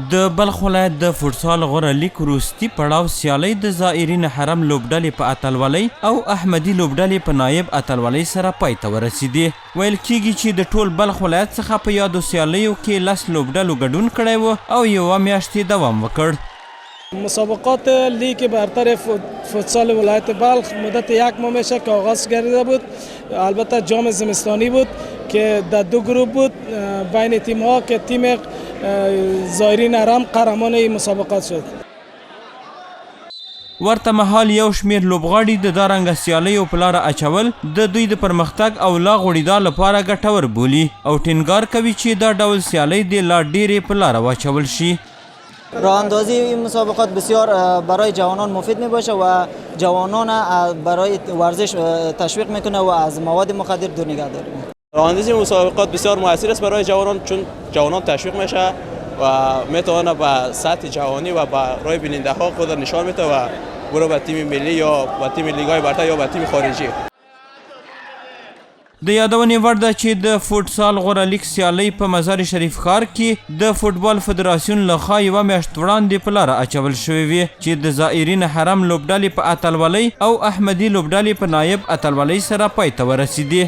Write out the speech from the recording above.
د بلخ ولایت د فوټسال غوره لیګ وروستي پړاو سیالۍ د زائرین حرم لوبډلې په اتلولۍ او احمدي لوبډلې په نایب اتلولۍ سره پايته ورسېدې. ویل کیږي چې د ټول بلخ ولایت څخه په یادو سیالیو کې 10 لوبډلو ګډون کړی و او یوه میاشت دوام وکړ. مسابقات لیگ برتر فوتسال ولایت بلخ مدت 1 ماه میشه که آغاز کرده بود. البته جام زمستانی بود که در 2 گروه بود بین تیم ها که تیم زائرین حرم قهرمان این مسابقات شد. ورته مهال یو شمیر لوبغاړي د دارنګه سیالیو په لاره اچول د دوی د پرمختګ او لا غوړېدا لپاره ګټور بولي او ټینګار کوي چې دا ډول سیالۍ د لا ډېرې په لاره واچول شي. راه اندازی این مسابقات بسیار برای جوانان مفید می باشه و جوانان برای ورزش تشویق میکنه و از مواد مخدر دور نگه داره. راه اندازی مسابقات بسیار موثر است برای جوانان چون جوانان تشویق میشه و میتونه به سطح جهانی و به راه بیننده ها خود نشان میده و برو به تیم ملی یا به تیم لیگ‌های برتر یا به تیم خارجی. د یادونې وړ ده چې د فوټسال غوره لیګ سیالۍ په مزار شریف ښار کې د فوټبال فدراسیون لخوا یوه میاشت وړاندې په لاره اچول شوې وې چې د زائرین حرم لوبډلې په اتلولۍ او احمدي لوبډلې په نایب اتلولۍ سره پای ته ورسېدې.